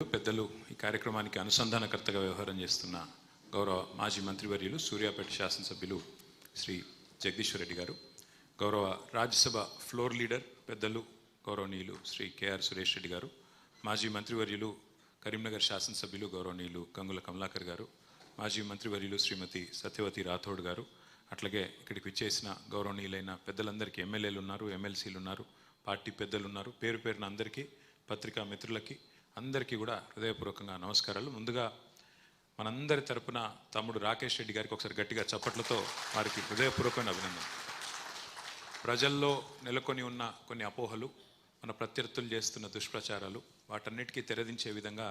పెద్దలు ఈ కార్యక్రమానికి అనుసంధానకర్తగా వ్యవహారం చేస్తున్న గౌరవ మాజీ మంత్రివర్యులు సూర్యాపేట శాసనసభ్యులు శ్రీ జగదీశ్వర్ రెడ్డి గారు, గౌరవ రాజ్యసభ ఫ్లోర్ లీడర్ పెద్దలు గౌరవనీయులు శ్రీ కేఆర్ సురేష్ రెడ్డి గారు, మాజీ మంత్రివర్యులు కరీంనగర్ శాసనసభ్యులు గౌరవనీయులు గంగుల కమలాకర్ గారు, మాజీ మంత్రివర్యులు శ్రీమతి సత్యవతి రాథోడ్ గారు, అట్లాగే ఇక్కడికి విచ్చేసిన గౌరవనీయులైన పెద్దలందరికీ ఎమ్మెల్యేలు ఉన్నారు, ఎమ్మెల్సీలు ఉన్నారు, పార్టీ పెద్దలు ఉన్నారు, పేరు పేరున అందరికీ, పత్రికా మిత్రులకి అందరికీ కూడా హృదయపూర్వకంగా నమస్కారాలు. ముందుగా మనందరి తరపున తమ్ముడు రాకేష్ రెడ్డి గారికి ఒకసారి గట్టిగా చప్పట్లతో వారికి హృదయపూర్వకమైన అభినందన. ప్రజల్లో నెలకొని ఉన్న కొన్ని అపోహలు, మన ప్రత్యర్థులు చేస్తున్న దుష్ప్రచారాలు, వాటన్నిటికీ తెరదించే విధంగా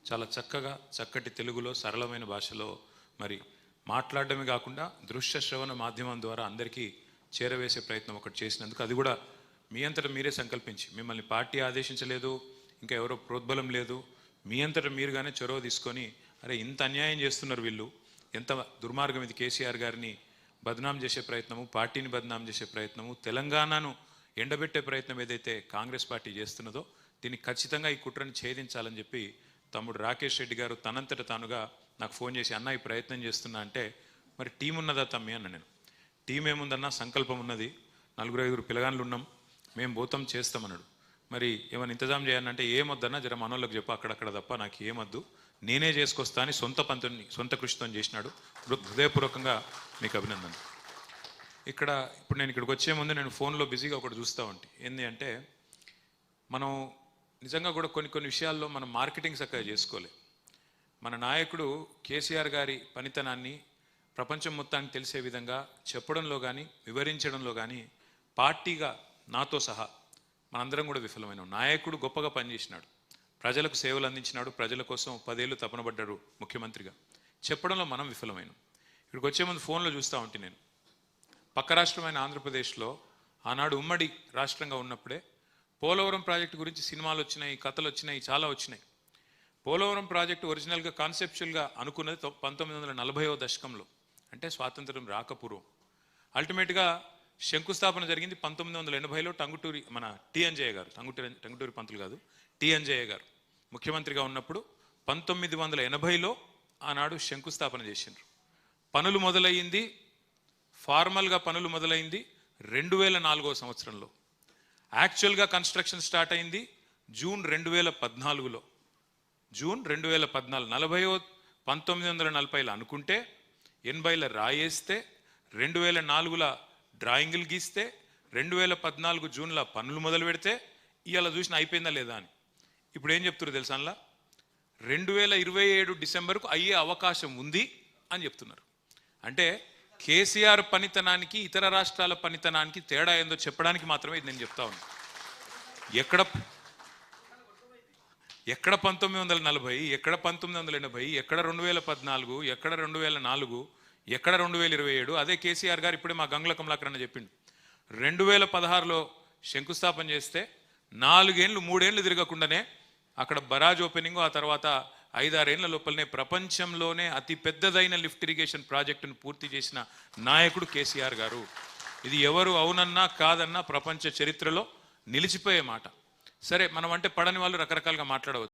చాలా చక్కగా చక్కటి తెలుగులో సరళమైన భాషలో మరి మాట్లాడడమే కాకుండా దృశ్య శ్రవణ మాధ్యమం ద్వారా అందరికీ చేరవేసే ప్రయత్నం ఒకటి చేసినందుకు, అది కూడా మీ అంతటా మీరే సంకల్పించి, మిమ్మల్ని పార్టీ ఆదేశించలేదు, ఇంకా ఎవరో ప్రోద్బలం లేదు, మీ అంతటా మీరుగానే చొరవ తీసుకొని అరే ఇంత అన్యాయం చేస్తున్నారు వీళ్ళు, ఎంత దుర్మార్గం ఇది, కేసీఆర్ గారిని బదనాం చేసే ప్రయత్నము, పార్టీని బదనాం చేసే ప్రయత్నము, తెలంగాణను ఎండబెట్టే ప్రయత్నం ఏదైతే కాంగ్రెస్ పార్టీ చేస్తున్నదో దీన్ని ఖచ్చితంగా ఈ కుట్రని ఛేదించాలని చెప్పి తమ్ముడు రాకేష్ రెడ్డి గారు తనంతట తానుగా నాకు ఫోన్ చేసి అన్న ఈ ప్రయత్నం చేస్తున్నా అంటే, మరి టీం ఉన్నదా తమ్మి అన్న. నేను టీం ఏముందన్నా, సంకల్పం ఉన్నది, 4-5 పిల్లగాన్లు ఉన్నాం, మేము పోతాం చేస్తామన్నాడు. మరి ఏమైనా ఇంతజాం చేయాలంటే ఏమొద్దన్నా జర మనోళ్ళకి చెప్పు అక్కడక్కడ తప్ప నాకు ఏమొద్దు, నేనే చేసుకొస్తా అని సొంత కృషితో చేసినాడు. హృదయపూర్వకంగా మీకు అభినందన. ఇప్పుడు నేను ఇక్కడికి వచ్చే ముందు నేను ఫోన్లో బిజీగా ఒకటి చూస్తూ ఉంటాను. ఏంటి అంటే, మనం నిజంగా కూడా కొన్ని విషయాల్లో మనం మార్కెటింగ్ చక్కగా చేసుకోవాలి. మన నాయకుడు కేసీఆర్ గారి పనితనాన్ని ప్రపంచం మొత్తానికి తెలిసే విధంగా చెప్పడంలో కానీ వివరించడంలో కానీ పార్టీగా నాతో సహా మనందరం కూడా విఫలమైన. నాయకుడు గొప్పగా పనిచేసినాడు, ప్రజలకు సేవలు అందించినాడు, ప్రజల కోసం 10 ఏళ్ళు తపనబడ్డాడు ముఖ్యమంత్రిగా. చెప్పడంలో మనం విఫలమైన. ఇక్కడికి వచ్చే ముందు ఫోన్లో చూస్తూ ఉంటే నేను పక్క రాష్ట్రమైన ఆంధ్రప్రదేశ్లో ఆనాడు ఉమ్మడి రాష్ట్రంగా ఉన్నప్పుడే పోలవరం ప్రాజెక్టు గురించి సినిమాలు వచ్చినాయి, కథలు వచ్చినాయి, చాలా వచ్చినాయి. పోలవరం ప్రాజెక్టు ఒరిజినల్గా కాన్సెప్చువల్గా అనుకున్నది 1940వ దశకంలో, అంటే స్వాతంత్రం రాకపూర్వం. అల్టిమేట్గా శంకుస్థాపన జరిగింది 1980లో టంగుటూరి మన టి అంజయ్య గారు, టంగుటూరి పంతులు కాదు, టి అంజయ్య గారు ముఖ్యమంత్రిగా ఉన్నప్పుడు 1980లో ఆనాడు శంకుస్థాపన చేసిండ్రు. పనులు మొదలయ్యింది, ఫార్మల్గా పనులు మొదలైంది 2004వ సంవత్సరంలో. యాక్చువల్గా కన్స్ట్రక్షన్ స్టార్ట్ అయింది జూన్ 2014లో. జూన్ 2014 1940లో అనుకుంటే 80లో రాయేస్తే 2004లో డ్రాయింగులు గీస్తే 2014 జూన్లో పనులు మొదలు పెడితే ఇవాళ చూసిన అయిపోయిందా లేదా అని. ఇప్పుడు ఏం చెప్తున్నారు తెలుసా, అందులో 2027 డిసెంబర్కు అయ్యే అవకాశం ఉంది అని చెప్తున్నారు. అంటే కేసీఆర్ పనితనానికి ఇతర రాష్ట్రాల పనితనానికి తేడా ఏందో చెప్పడానికి మాత్రమే ఇది నేను చెప్తా ఉన్నాను. ఎక్కడ 1940, ఎక్కడ 1980, ఎక్కడ 2014, ఎక్కడ 2004, ఎక్కడ 2027. అదే కేసీఆర్ గారు ఇప్పుడే మా గంగుల కమలాకర్ అన్న చెప్పిండు. 2016లో శంకుస్థాపన చేస్తే 4 ఏళ్ళు 3 ఏళ్ళు తిరగకుండానే అక్కడ బరాజ్ ఓపెనింగ్, ఆ తర్వాత 5-6 ఏళ్ల లోపలనే ప్రపంచంలోనే అతి పెద్దదైన లిఫ్ట్ ఇరిగేషన్ ప్రాజెక్టును పూర్తి చేసిన నాయకుడు కేసీఆర్ గారు. ఇది ఎవరు అవునన్నా కాదన్నా ప్రపంచ చరిత్రలో నిలిచిపోయే మాట. సరే, మనం అంటే పడని వాళ్ళు రకరకాలుగా మాట్లాడవచ్చు.